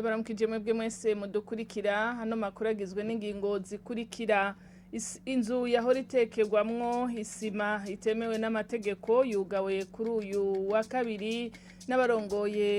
ndabaramukije mwebwe mwese mudukurikira hano makuru agizwe n'ingingo zikurikira inzu yahora itekerwamwo isima itemewe n'amategeko yugawe kuri uyu wa kabiri n'abarongoye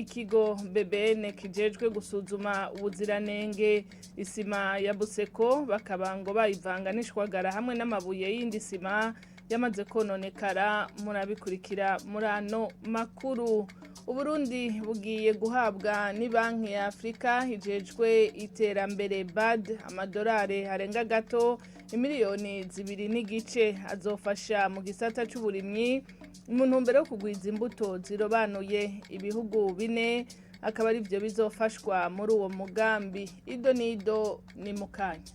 ikigo BBN kijejwe gusuzuma ubuziranenge isima ya Buseko bakaba ngo bayivanga n'ishwagara hamwe n'amabuye y'indi sima yamaze kononekara murabikurikira murano makuru. Uburundi bugiye guhabwa ni banki ya Afrika hijejwe iterambere BAD amadolari harenga gato imiliyoni 2.5 azofasha mu gisata c'uburimyi mu ntumbero yo kugwiza imbuto zirobanuye ibihugu 4 akaba ari byo bizofashwa muri uwo mugambi. Ido nido ni mukanya.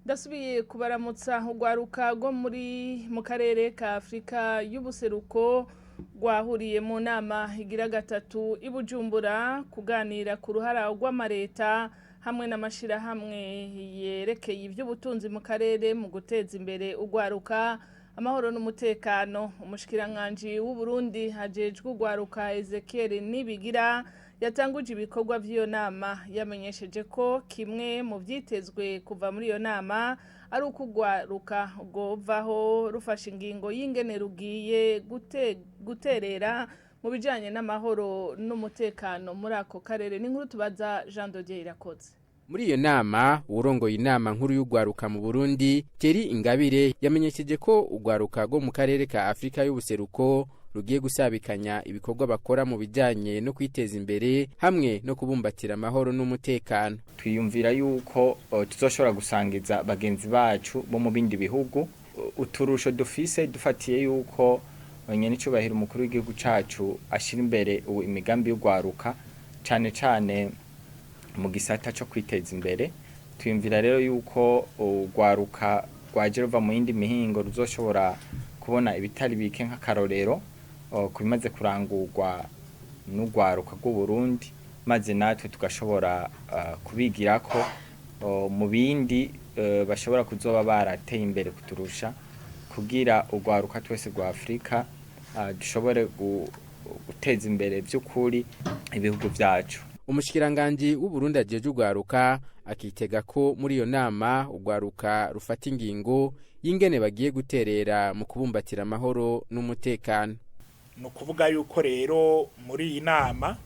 Dasubiye kubaramutsa ugwaruka go mu karere ka Afrika y'ubuseruko gwahuriye mu nama igira gatatu ibujumbura kuganira ku ruhara rw'amareta hamwe n'amashira hamwe yerekeye iby'ubutunzi mu karere mu guteza imbere ugwaruka amahoro n'umutekano. Umushikiranganje w'u Burundi hajejwe ugwaruka Ezekiel Nibigira yatanguje ibikorwa by'iyo nama yamenyesheje ko kimwe mu vyitezwe kuva muri iyo nama ari ukugwaruka govaho rufasha ingingo y'ingene rugiye guterera mu bijanye n'amahoro n'umutekano muri ako karere. N'inkuru tubaza Jean Dodier irakoze. Muri iyo nama urongoye inama nkuru y'ugwaruka mu Burundi Thierry Ingabire yamenyesheje ko ugwaruka go mu karere ka Afrika y'ubuseruko rugiye gusabikanya ibikorwa bakora mu bijanye no kwiteza imbere hamwe no kubumbatira amahoro n'umutekano. Twiyumvira yuko tuzoshobora gusangiza bagenzi bacu bo mu bindi bihugu uturusho dufise dufatiye yuko nyene icubahiro umukuru w'igihugu cacu ashira imbere imigambi y'ugwaruka cane cane mu gisata cyo kwiteza imbere. Twiyumvira rero yuko ugwaruka rwaje ruva mu yindi mihingo ruzoshobora kubona ibitari bike nk'akarorero kubimaze kurangurwa n'ugwaruka rw'u Burundi maze natwe tugashobora kubigirako mu bindi bashobora kuzoba barateye imbere kuturusha kugira ugwaruka twese rwa Afrika dushobore guteza imbere by'ukuri ibihugu byacu. Umushikiranganje w'u Burundi ajeje ugwaruka akitega ko muri iyo nama ugwaruka rufata ingingo y'ingene bagiye guterera mu kubumbatira amahoro n'umutekano. No kuvuga yuko rero muri iyi nama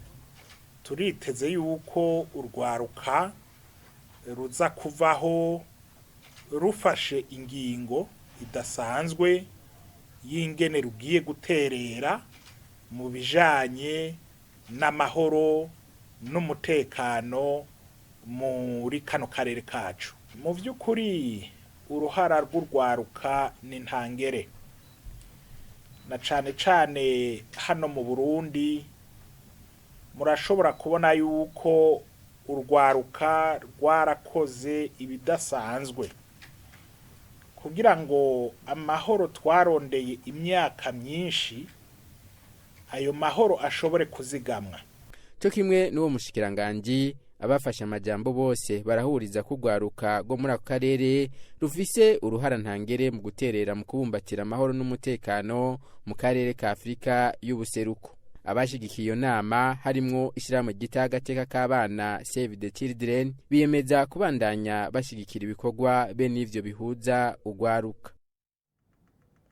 turiteze yuko urwaruka ruza kuvaho rufashe ingingo idasanzwe y'ingene rugiye guterera mu bijanye n'amahoro n'umutekano muri kano karere kacu. Mu vy'ukuri uruhara rw'urwaruka ni ntangere na cane cane hano mu Burundi murashobora kubona yuko urwaruka rwarakoze ibidasanzwe kugira ngo amahoro twarondeye imyaka myinshi ayo mahoro ashobore kuzigamwa. Cyo kimwe n'uwo mushikiranganje abafasha amajambo bose barahuriza kugwaruka go muri ako karere rufise uruhara ntangere mu guterera mu kubumbatira amahoro n'umutekano mu karere ka Afrika y'ubuseruko. Abashigikiye iyo nama harimwo ishyirahamwe gitagateka k'abana Save the Children biyemeza kubandanya bashigikira ibikorwa be n'ivyo bihuza ugwaruka.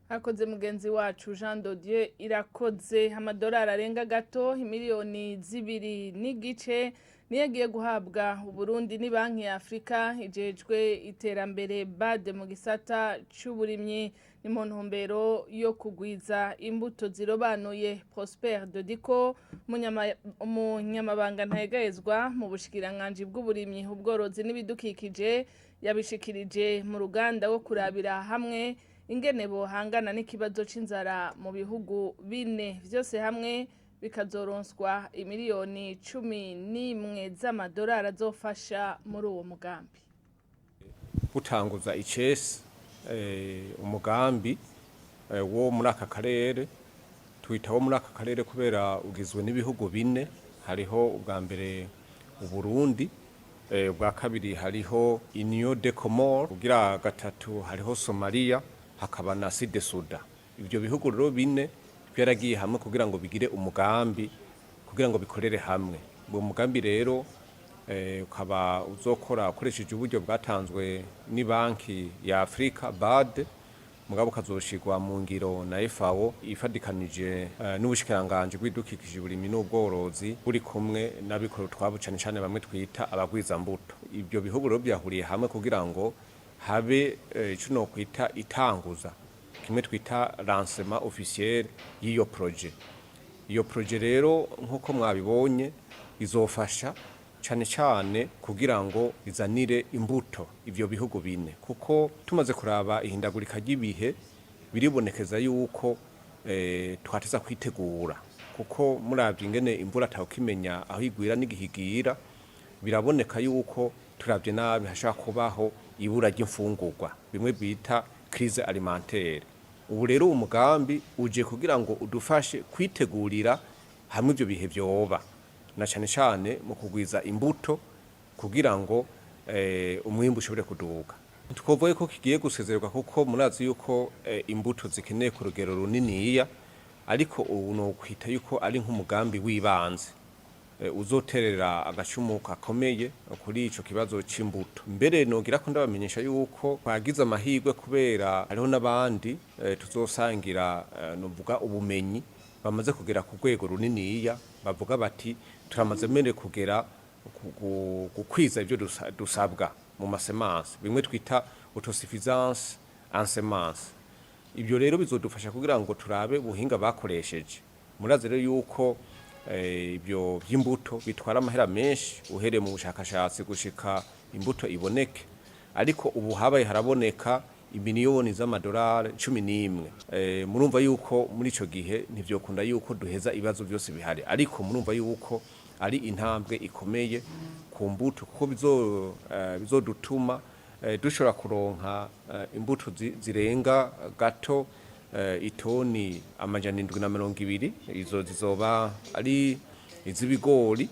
Hakoze mugenzi wacu Jean Dodier irakoze. Amadolari arenga gato imiliyoni 2.5 niyagiye guhabwa Uburundi ni banki ya Afrika ijejwe iterambere BAD mu gisata c'uburimyi ni mu ntumbero yo kugwiza imbuto zirobanuye. Prosper Dodiko umunyamabanga ntayegayezwa mu bushikiranganje bw'uburimyi ubworozi n'ibidukikije yabishikirije mu ruganda wo kurabira hamwe ingene bohangana n'ikibazo c'inzara mu bihugu 4 vyose hamwe bikazoronswa imiliyoni 11 z'amadolari azofasha muri uwo mugambi. Gutanguza icese umugambi wo muri aka karere twitaho muri aka karere kubera ugizwe n'ibihugu 4 hariho ubwa mbere Uburundi bwa kabiri hariho Union de Comores, kugira gatatu hariho Somalia, hakaba na Sud Sudan. Ibyo bihugu rero bine byaragiye hamwe kugira ngo bigire umugambi kugira ngo bikorere hamwe. Uwo mugambi rero ukaba uzokora ukoresheje uburyo bwatanzwe ni banki ya Afrika BAD, mugabo kazoshirwa mu ngiro na FAO ifadikanije n'ubushikiranganje bw'idukikije burimi n'ubworozi buri kumwe n'abikoro twabucane cyane bamwe twita abagwiza mbuto. Ibyo bihugu rero byahuriye hamwe kugira ngo habe ico no kwita itanguza kimwe twita lancement officiel y'iyo projet. Iyo projet rero nkuko mwabibonye izofasha cyane cyane kugira ngo izanire imbuto ivyo bihugu bine, kuko tumaze kuraba ihindagurika ry'ibihe biribonekeza yuko twateza kwitegura, kuko muravye ingene imvura atawukimenya aho igwira n'igihigira, biraboneka yuko turavye nabi hashaka kubaho ibura ry'imfungurwa bimwe bita crise alimentaire. Ubu rero umugambi uje kugira ngo udufashe kwitegurira hamwe ivyo bihe vyoba, na cyane cyane mu kugwiza imbuto kugira ngo umwimbu ushobore kuduga. Twovuye ko kigiye gusezererwa kuko murazi yuko imbuto zikeneye ku rugero runiniya, ariko ubu no kwita yuko ari nk'umugambi w'ibanze uzoterera agashumu kakomeye kuri ico kibazo c'imbuto. Mbere nogira ko ndabamenyesha yuko twagize amahirwe kubera hariho n'abandi tuzosangira novuga ubumenyi bamaze kugera ku rwego runiniya, bavuga bati turamaze mbere kugera gukwiza ibyo dusabwa mu masemanse bimwe twita autosuffisance en semence. Ibyo rero bizodufasha kugira ngo turabe ubuhinga bakoresheje. Murazi rero yuko ibyo by'imbuto bitwara amahera menshi uhereye mu bushakashatsi gushika imbuto iboneke, ariko ubu habaye haraboneka imiliyoni z'amadolari 11. Murumva yuko muri ico gihe ntivyokunda yuko duheza ibibazo byose bihari, ariko murumva yuko ari intambwe ikomeye ku mbuto, kuko bizodutuma dushobora kuronka imbuto zirenga gato itoni 720. Izo zizoba ari iz'ibigori,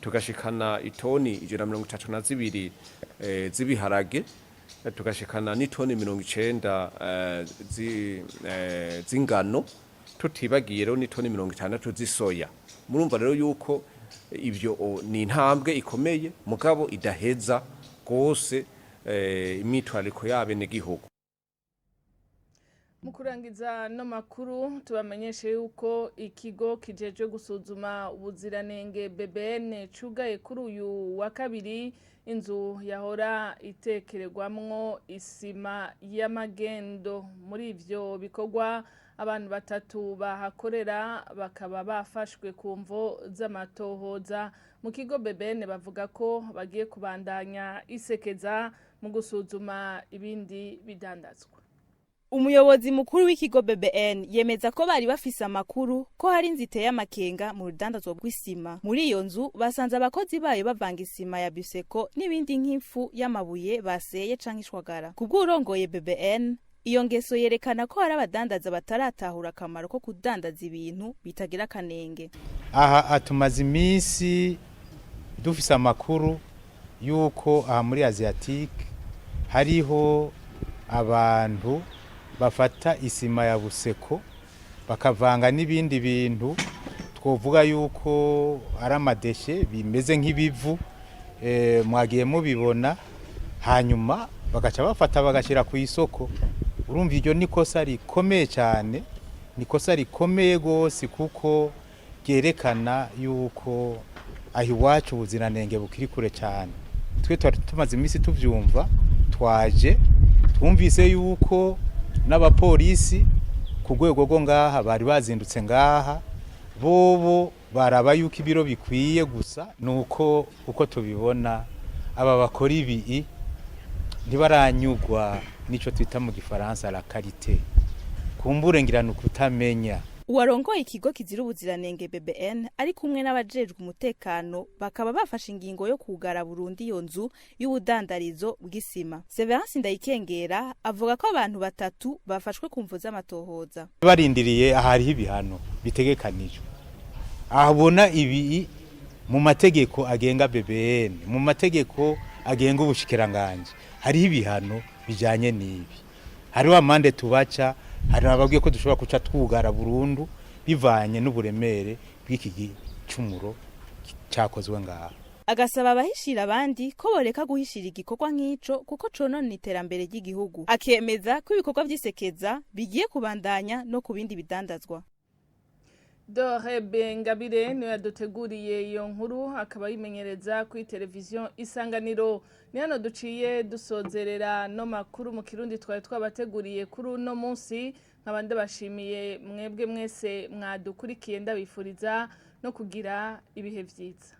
tugashikana itoni 132 z'ibiharage, tugashikana n'itoni 90 z'ingano, tutibagiye rero n'itoni 60 z'isoya. Murumva rero yuko ibyo ni intambwe ikomeye mugabo idaheza gose imitwariko y'abene gihugu. Mu kurangiza no makuru tubamenyeshe yuko ikigo kijeje gusuzuma ubuziranenge BBN cugaye kuri uyu wa kabiri inzu yahora itekererwamwo isima y'amagendo. Muri ivyo bikorwa abantu batatu bahakorera bakaba bafashwe ku mvo z'amatohoza. Mu kigo BBN bavuga ko bagiye kubandanya isekeza mu gusuzuma ibindi bidandazwa. Umuyobozi mukuru w'ikigo BBN yemeza ko bari bafise amakuru ko hari inzite y'amakenga mu rudandazwa rw'isima. Muri iyo nzu basanze abakozi bayo bavanga isima ya biseko n'ibindi nk'ifu y'amabuye baseye canke ishwagara. Kubw'urongoye BBN, iyo ngeso yerekana ko hari abadandaza bataratahura akamaro ko kudandaza ibintu bitagira kanenge. Aha atumaze iminsi dufise amakuru yuko aha muri Asiatique hariho abantu bafata isima ya buseko bakavanga n'ibindi bintu twovuga yuko ari amadeshe bimeze nk'ibivu, mwagiye mubibona, hanyuma bagaca bafata bagashira ku isoko. Urumva iryo nikosa rikomeye cyane, nikosa rikomeye gose, kuko ryerekana yuko aho iwacu ubuziranenge bukiri kure cyane. Twe tumaze iminsi tuvyumva, twaje twumvise yuko n'abapolisi ku rwego rwo ngaha bari bazindutse ngaha, bobo baraba yuko ibiro bikwiye, gusa nuko uko tubibona aba bakora ibi ntibaranyugwa nico twita mu gifaransa la qualité, kumbure ngirana kutamenya. Uwarongoye ikigo kizira ubuziranenge BBN ari kumwe n'abajejwe umutekano bakaba bafashe ingingo yo kugara Burundi iyo nzu y'ubudandarizo bw'isima. Severance Ndayikengera avuga ko abantu batatu bafashwe kumvo z'amatohoza. Barindiriye ahari ibihano bitegekanijwe. Ahabona ibi mu mategeko agenga BBN, mu mategeko agenga ubushikiranganje hariho ibihano bijanye n'ibi. Hariho amande tubaca, hari ababwiye ko dushobora kuca twugara burundu bivanye n'uburemere bw'iki gicumuro cyakozwe ngaha. Agasaba abahishira abandi ko boreka guhishira igikorwa nk'ico kuko conona iterambere ry'igihugu. Akemeza ko ibikorwa vy'isekeza bigiye kubandanya no ku bindi bidandazwa. Dorebe Ngabire niwe yaduteguriye iyo nkuru akaba yimenyereza kuri televiziyo Isanganiro. Ni hano duciye dusozerera no makuru mu Kirundi twari twabateguriye kuri uno munsi. Nkabandi bashimiye mwebwe mwese mwadukurikiye ndabifuriza no kugira ibihe vyiza.